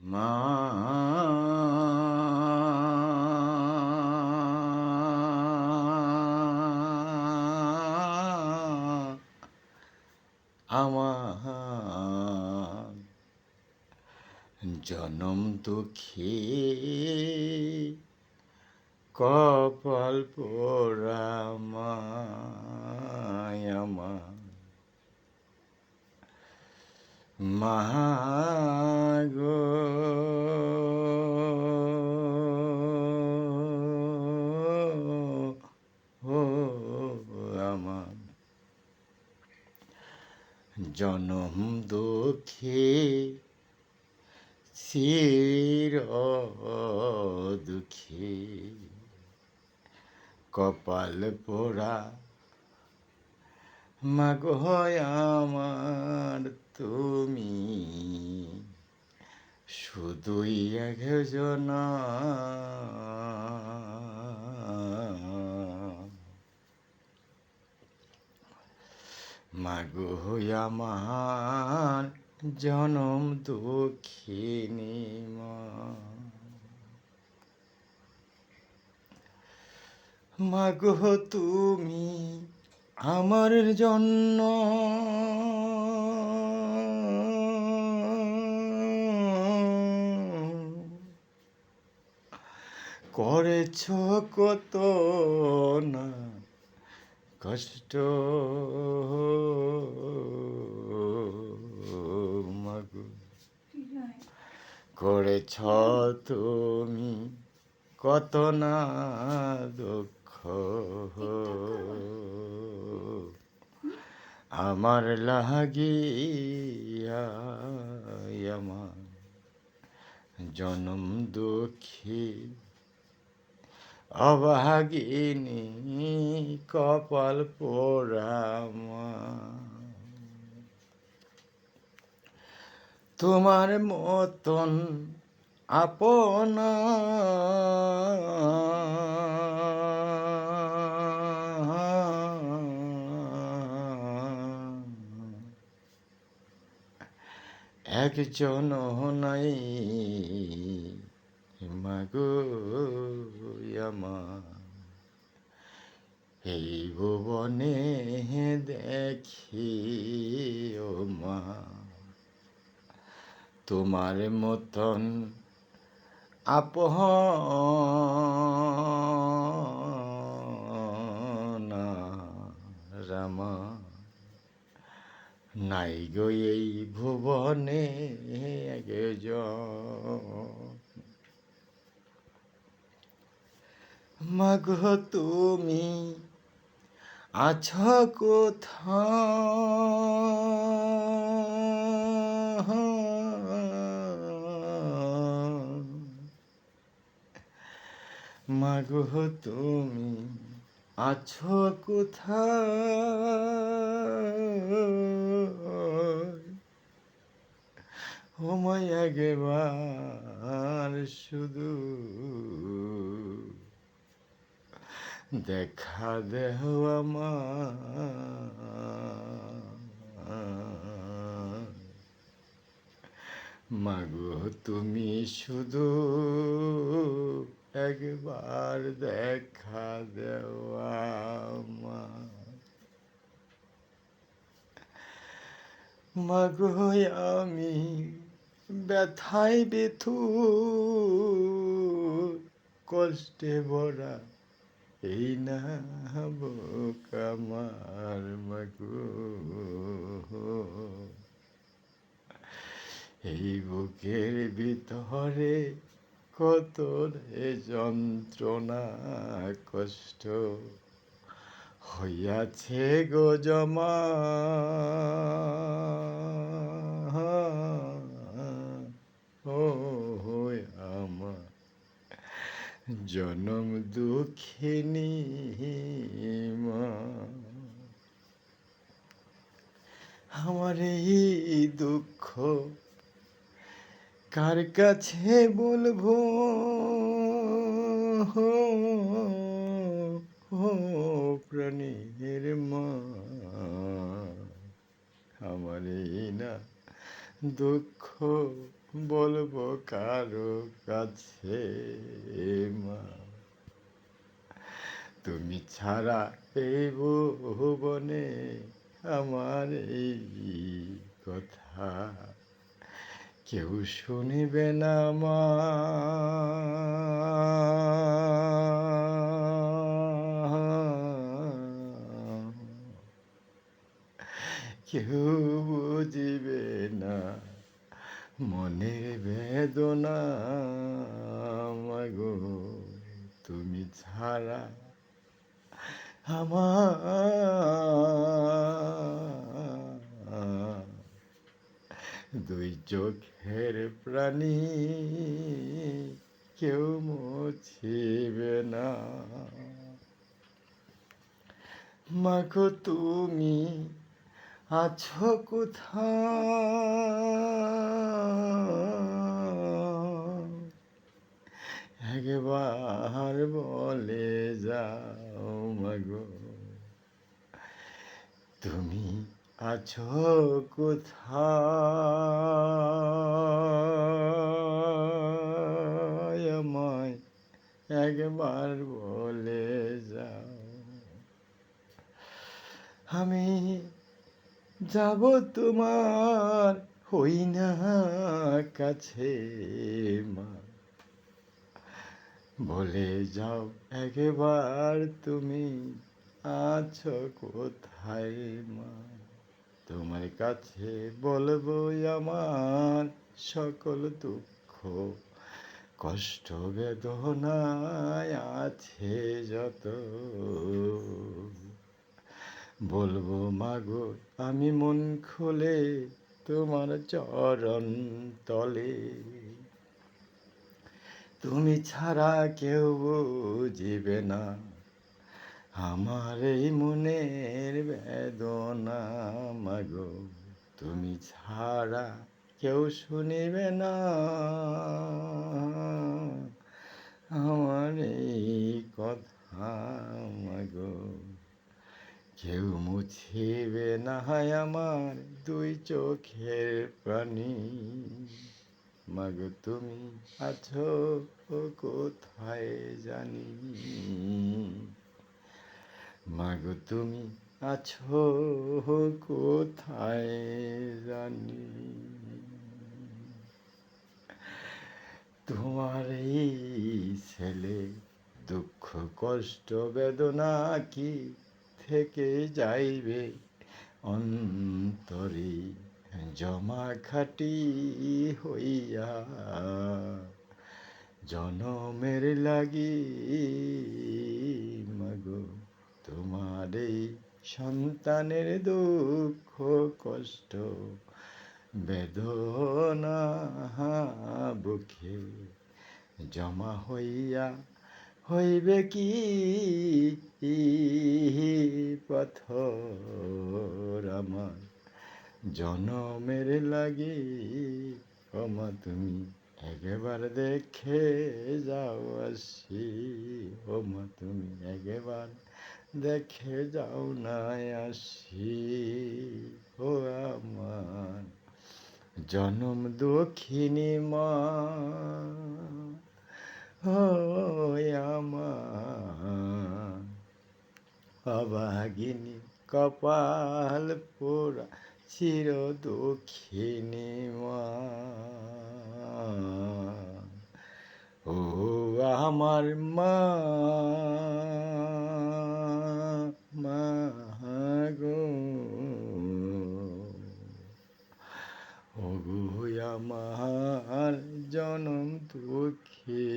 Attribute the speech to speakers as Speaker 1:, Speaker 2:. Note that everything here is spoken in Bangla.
Speaker 1: মা আমার জনম দুঃখী কপাল পোড়া মায় আমার মা গো ও আমার জনম দুঃখী চির দুঃখী কপাল পোড়া মাগো আমার তুমি শুধুই একজন মাগো আমার জনম দুঃখিনী মা মাগো তুমি আমার জন্য করেছ কত না কষ্ট মাগো করেছ তুমি কত না দুঃখ আমার লাগিয়া আমার জনম দুঃখী অভাগিনী কপাল পোড়া মা তোমার মতন আপনা একজন নাই মাগো আমার এই ভুবনে দেখি ও মা তোমার মতন আপনা রামা নাই গো এই ভুবনে একজন মাগো তুমি আছো কোথায় মাগো তুমি আছো কোথায় আমায় একবার শুধু দেখা দেহ আমার মাগো তুমি শুধু একবার দেখা দেওয়া মাগো আমি ব্যথায় বেথু কষ্টে ভরা এই না বুক আমার মাগো এই বুকের ভিতরে কত রে যন্ত্রণা কষ্ট হইয়াছে গো জমা ও আমার জনম দুঃখিনী মা আমার এই দুঃখ কার কাছে বলবো প্রাণীর মা আমার এই না দুঃখ বলবো কারো কাছে মা, তুমি ছাড়া এই ভুবনে আমার এই কথা কেউ শুনিবে না মা। কেউ বুঝিবে না মনের বেদনা মাগো, তুমি ছাড়া আমার দুই চোখের প্রাণী কেউ মুছিবে না। মাগো তুমি আছো কোথায়, একবার বলে যাও মাগো, তুমি আছো কোথায়, আমায় একবার বলে যাও। আমি যাব তোমার হই না কাছে মা, বলে যাও একবার তুমি আছো কোথায় মা। তোমার কাছে বলবো আমার সকল দুঃখ কষ্ট বেদনায় আছে যত, বলবো মাগো আমি মন খুলে তোমার চরণ তলে, তুমি ছাড়া কেউ বুঝিবে না আমার এই মনের বেদনা মাগো, তুমি ছাড়া কেউ শুনিবে না আমার এই কথা মাগো, কেউ মুছিবে না আমার দুই চোখের পানি। মাগো তুমি আছো কোথায় জানি, মাগো তুমি আছো কোথায় জানি। তোমার এই ছেলে দুঃখ কষ্ট বেদনা কি থেকে যাইবে অন্তরে জমা খাটি হইয়া, জনমের লাগি মাগো, তোমার এই সন্তানের দুঃখ কষ্ট বেদনা বুকে জমা হইয়া হইবে কি পাথর আমার জনমের লাগি। ওমা তুমি একবার দেখে যাও আসি, ওমা তুমি একবার দেখে যাও না আসি, ও আমার জনম দক্ষিণী মা, ও আমার অভাগিনী কপাল পোড়া চির দক্ষিণী মা, ও আমার মা, মা গো, ও গো আমার জনম দুঃখী